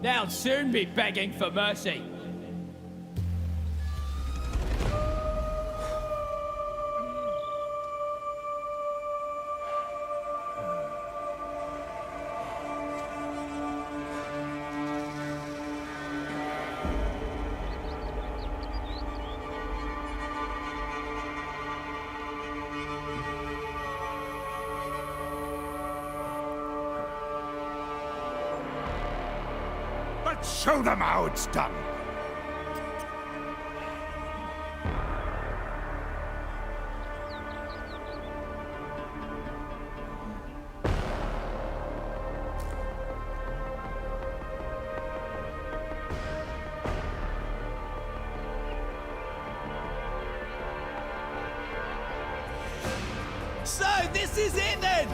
They'll soon be begging for mercy. Show them how it's done. So, this is it then!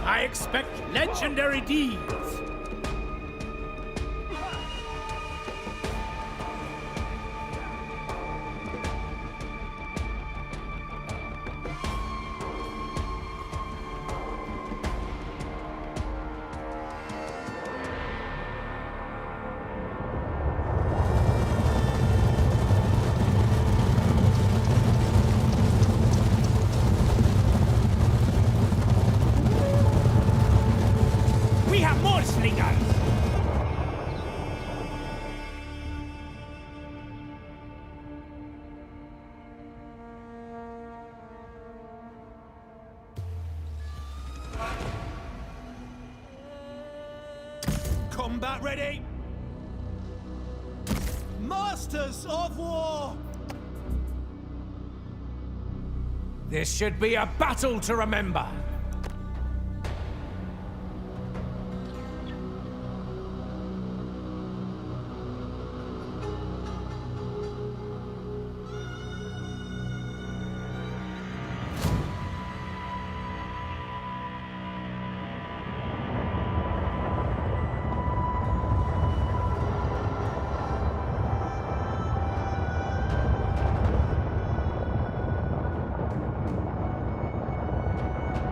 I expect legendary deeds. We have more slingers! Combat ready! Masters of War! This should be a battle to remember.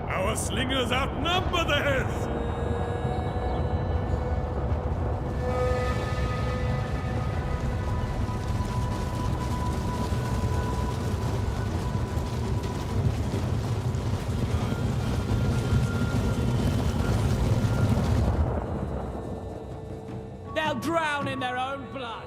Our slingers outnumber theirs! They'll drown in their own blood.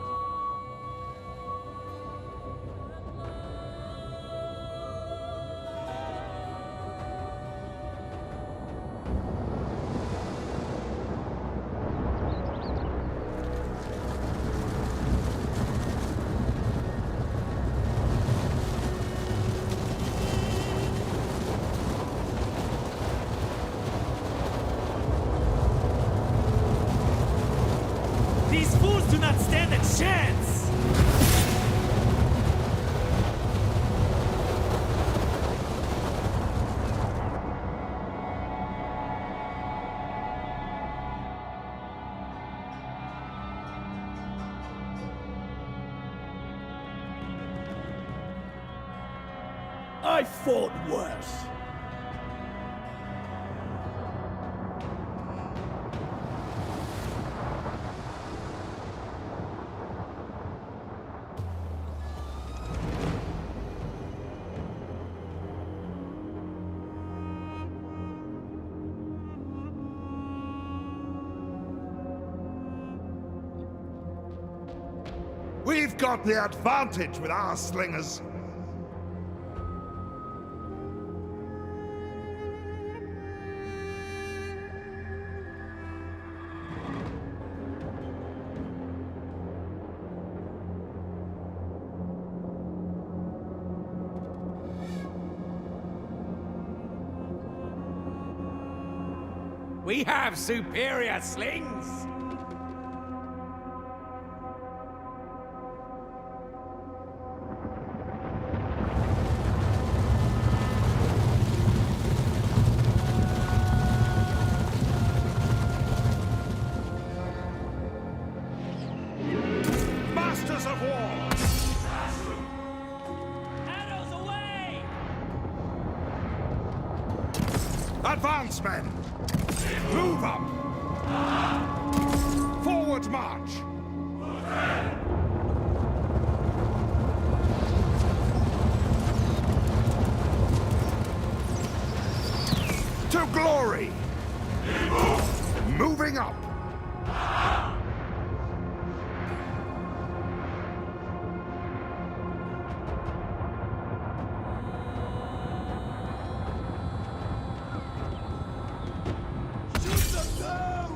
These fools do not stand a chance! I fought worse. We've got the advantage with our slingers. We have superior slings. Advance, men! Move up! Forward march! To glory! Moving up! Shoot them down!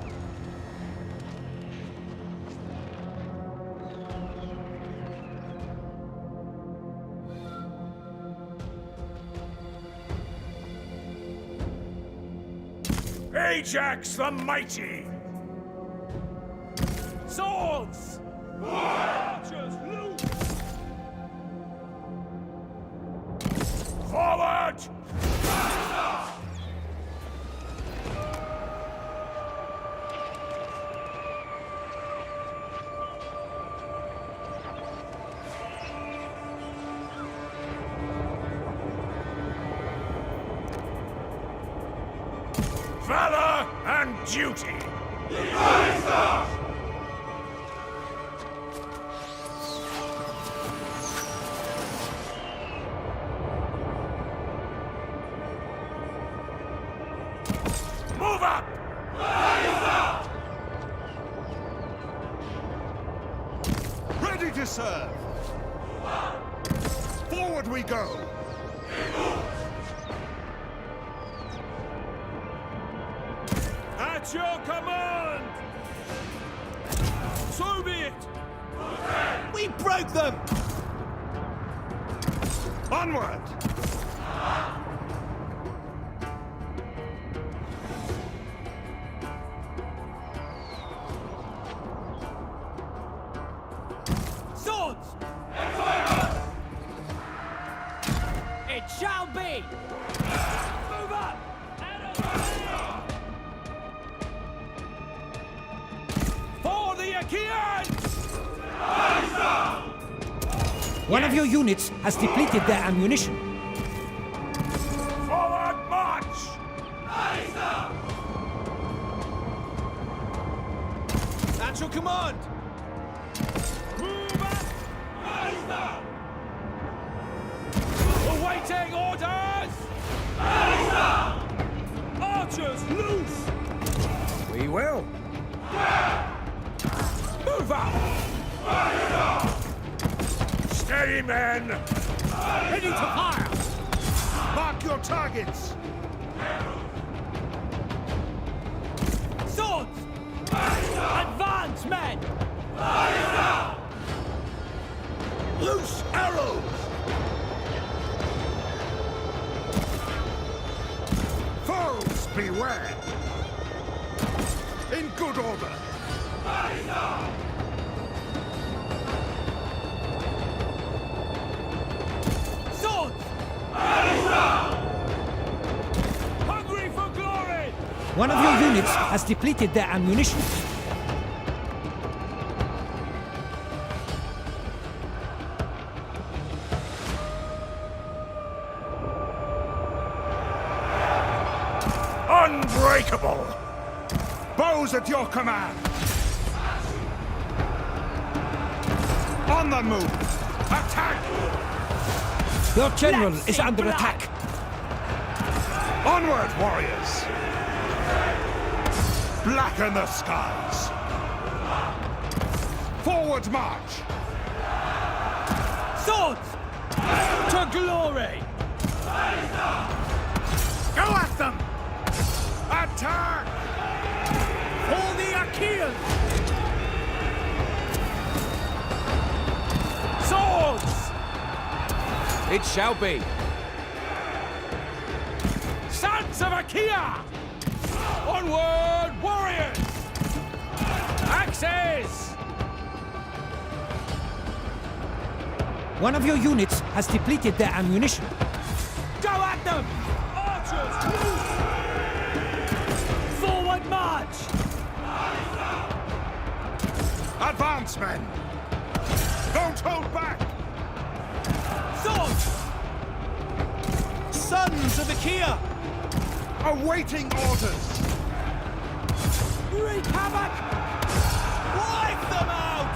Ajax the Mighty! Swords! Archers, loose! Forward! Valor and duty! Move up! Ready to serve! Forward we go! At your command! So be it! We broke them! Onward! Swords! It shall be! Move up! For the Achaeans! One of your units has depleted their ammunition. Forward march! At your command! Move up! Awaiting orders! Archers, loose! We will. Move up! Steady, men! Ready to fire! Mark your targets! Swords! Advance, men! Loose arrows! Foes, beware! In good order! Swords! Hungry for glory! One of your units has depleted their ammunition. Unbreakable! Bows at your command! On the move! Attack! Your general Let's is see under blood. attack. Onward, warriors! Blacken the skies! Forward march! Swords! To glory! Go at them! Attack! For the Achaeans! Swords! It shall be. Sons of Achaea! Onward, warriors! Axes! One of your units has depleted their ammunition. Go at them! Archers, loose! Forward march! Advance, men! Don't hold back! Swords! Sons of Achaea! Awaiting orders! Wreak havoc! Wipe them out!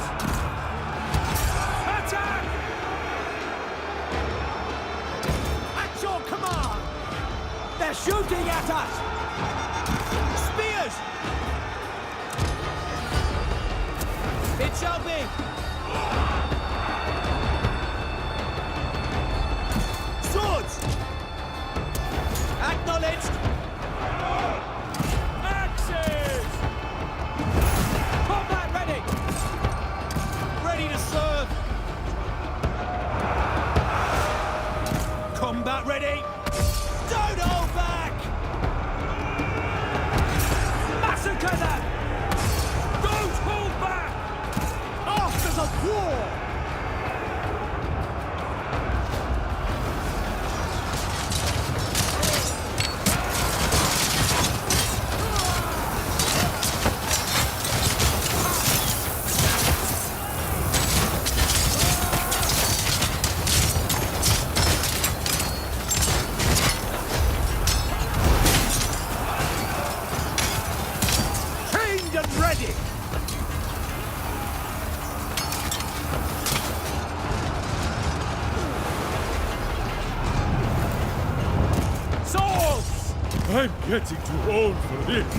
Attack! At your command! They're shooting at us! Spears! It shall be! Swords! Acknowledged! Axes! Combat ready! Ready to serve! Combat ready! Don't hold back! Massacre them! Don't hold back! Masters of war! Trained and ready! Swords! I'm getting too old for this.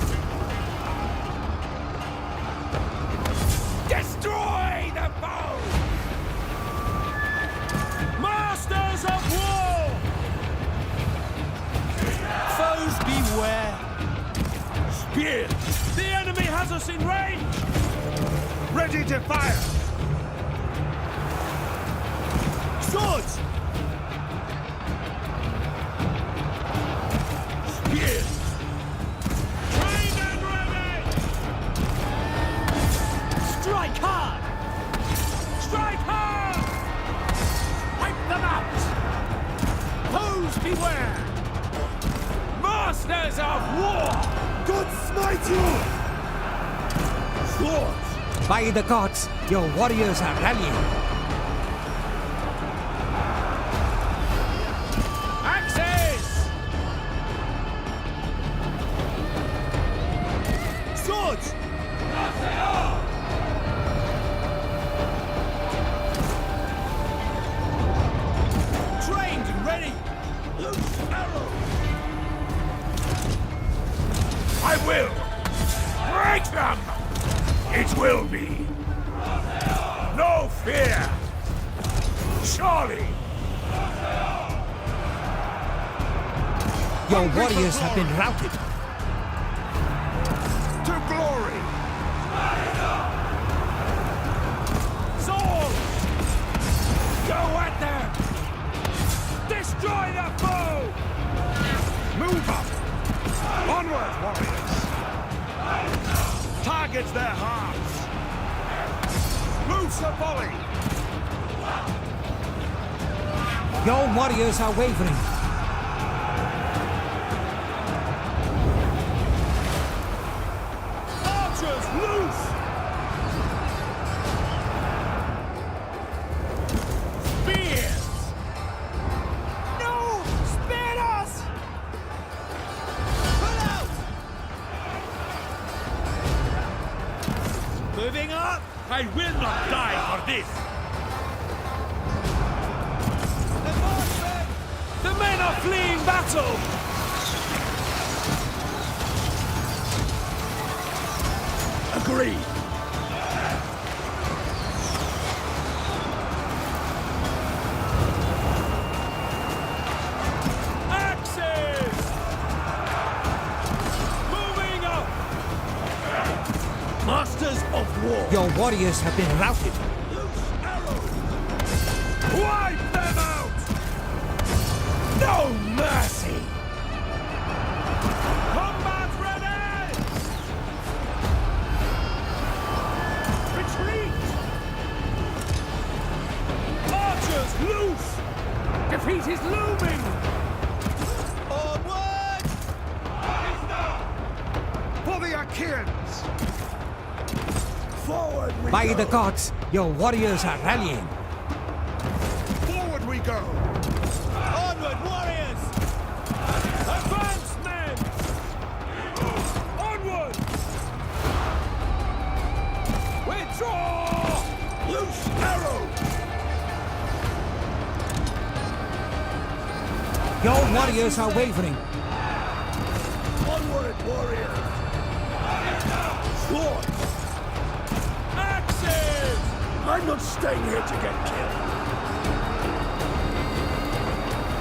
Destroy the foe! Masters of war! Foes beware! Spear! The enemy has us in range! Ready to fire! Swords! Spears! Trained and ready! Strike hard! Strike hard! Wipe them out! Foes beware! Masters of war! God smite you! Swords! By the gods, your warriors are rallying. Axes! Swords! Trained and ready! Loose arrow! I will! Break them! It will be! No fear! Surely! Your warriors have been routed. To glory! Sword! Go at them! Destroy the foe! Move up! Onward, warriors! Target their hearts! Loose a volley! Your warriors are wavering. Archers, loose! Spears! No! Spare us! Pull out! Moving up! I will not die for this! Advancement! The men are fleeing battle! Agreed! Axes! Moving up! Masters of war! Your warriors have been routed. Wipe them out! No mercy! Combat ready! Retreat! Archers loose! Defeat is looming! Onward! For the Achaeans! Forward we By go! the gods, your warriors are rallying. Forward we go! Onward, warriors! Advance, men! Withdraw! Loose arrow! Your warriors are wavering. Onward, warriors! Swords! Axes! I'm not staying here to get killed.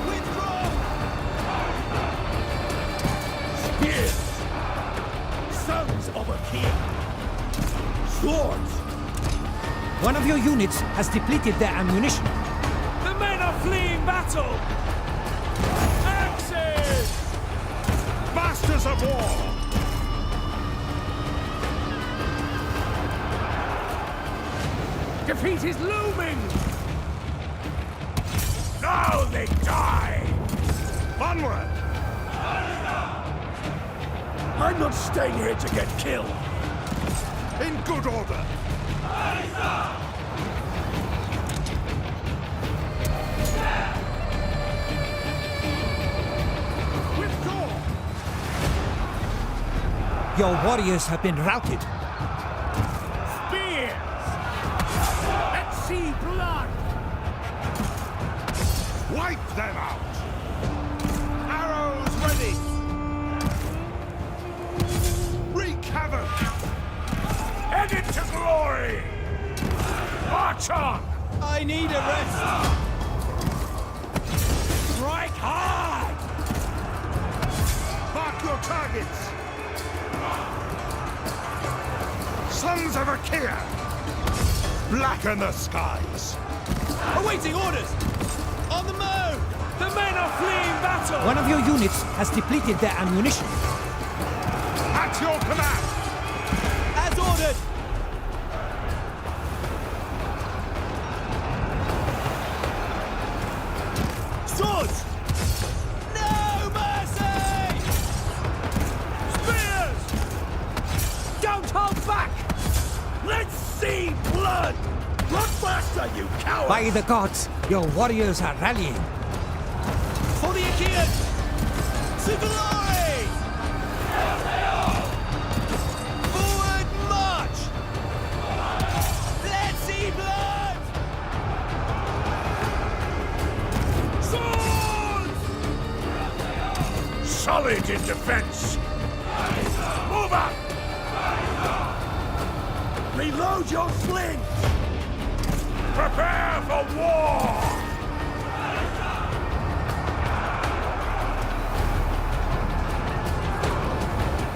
Withdraw! Spears! Sons of a king! Swords! One of your units has depleted their ammunition. The men are fleeing battle! Axes! Masters of war! Defeat is looming! Now they die! Onward! I'm not staying here to get killed. In good order. Withdraw! Your warriors have been routed. Spears! Let's see blood! Wipe them out! Arrows ready! Wreak havoc! Headed to glory! March on! I need a rest! Strike hard! Mark your targets! Sons of Achaea! Blacken the skies! Awaiting orders! On the move! The men are fleeing battle! One of your units has depleted their ammunition. At your command! As ordered! Swords! No mercy! Spears! Don't hold back! Let's see blood! Run faster, you coward! By the gods, your warriors are rallying. For the Achaeans! To glory! Forward march! Let's see blood! Swords! Solid in defense! Move up! Reload your slings! Prepare for war!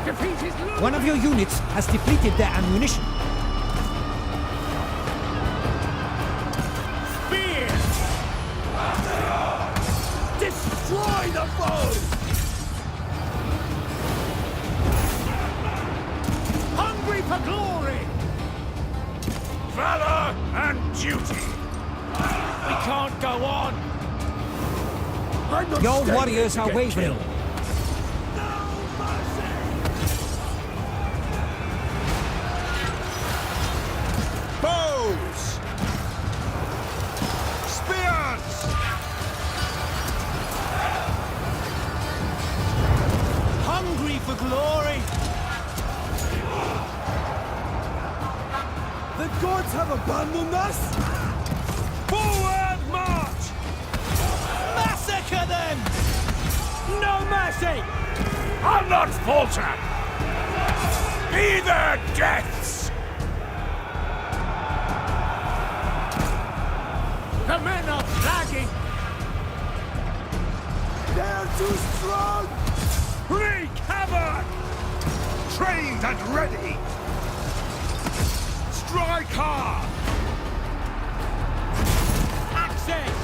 Defeat is looming! One of your units has depleted their ammunition. Spears! Destroy the foe! Hungry for glory! Valor and duty! We can't go on! I'm not Your staying warriors here are to get wavering. killed. Bows! Spears! Hungry for glory! The gods have abandoned us? Forward march! Massacre them! No mercy! I'll not falter! Be their deaths! The men are flagging! They're too strong! Wreak havoc! Trained and ready! Strike hard! Access!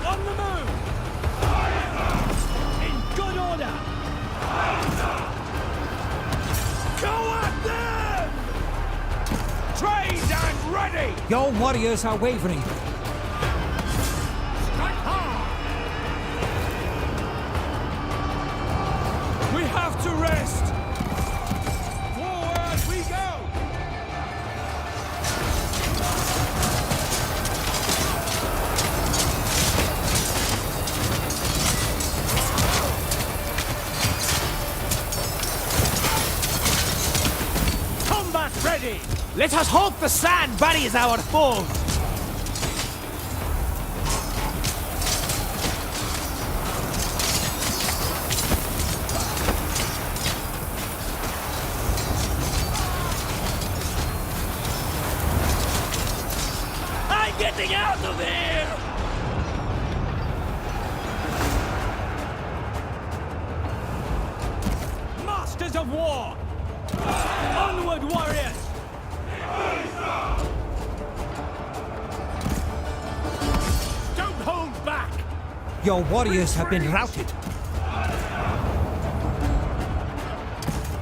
On the move! In good order! Go at them! Trained and ready! Your warriors are wavering. Strike hard! We have to rest! Forward we go! Combat ready! Let us hope the sand buries our foes! I'm getting out of here! Masters of war! Onward, warriors! Don't hold back! Your warriors have been routed.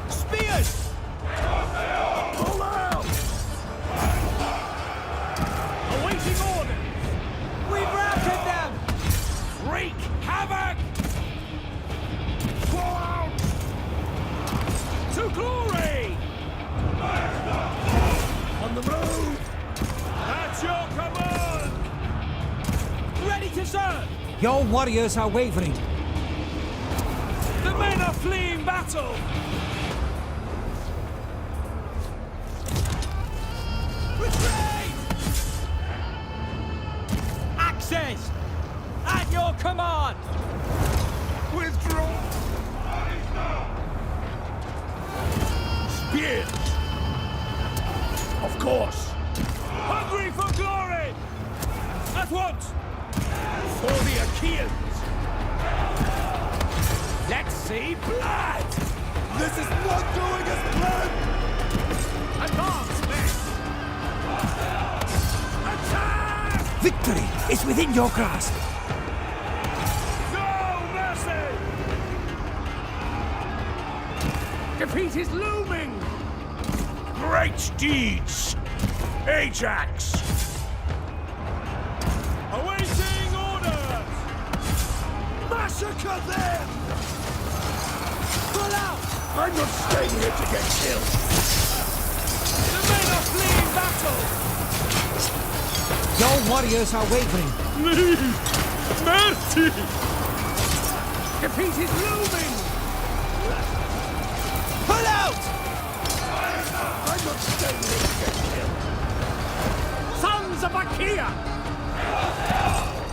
Spears! Pull out! Awaiting orders! We've routed them! Wreak havoc! Pull out! To glory! On the move! At your command! Ready to serve! Your warriors are wavering. The men are fleeing battle! Retreat! Access! At your command! Withdraw! Spears! Of course! Hungry for glory! At once! For the Achaeans! Let's see blood! This is not going as planned! Advance, men! Attack! Victory is within your grasp. No mercy! Defeat is looming! Great deeds! Ajax! Awaiting orders! Massacre them! Pull out! I'm not staying here to get killed! The men are fleeing battle! Your warriors are wavering. Mercy! Defeat is looming! Pull out! I'm not staying here to get killed! Sons of Achaea!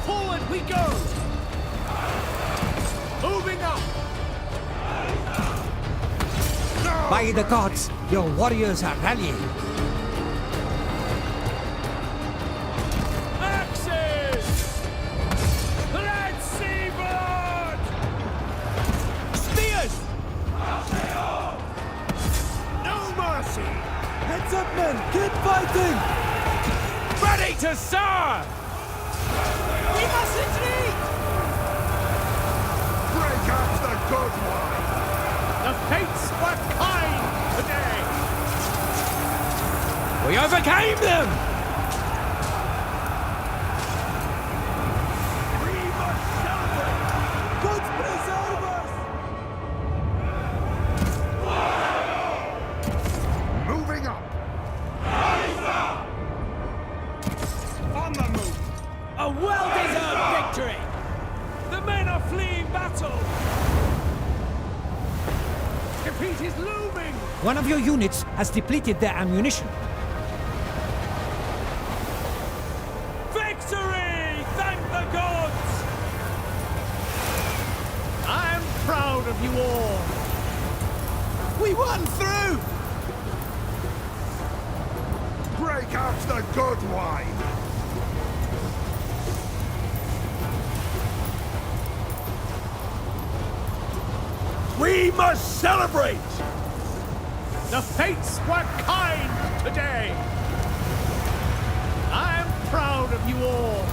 Forward we go! Moving up! By the gods, your warriors are rallying. Axes! Let's see blood! Spears! No mercy! Heads up, men! Keep fighting! Ready to serve! We must retreat! Break out the good wine! The fates were kind today! We overcame them! We must celebrate! Gods preserve us! Moving up! On the move! A well-deserved victory! The men are fleeing battle! Defeat is looming! One of your units has depleted their ammunition. Victory! Thank the gods! I am proud of you all! We won through! Break out the good wine! We must celebrate! The fates were kind today! I am proud of you all!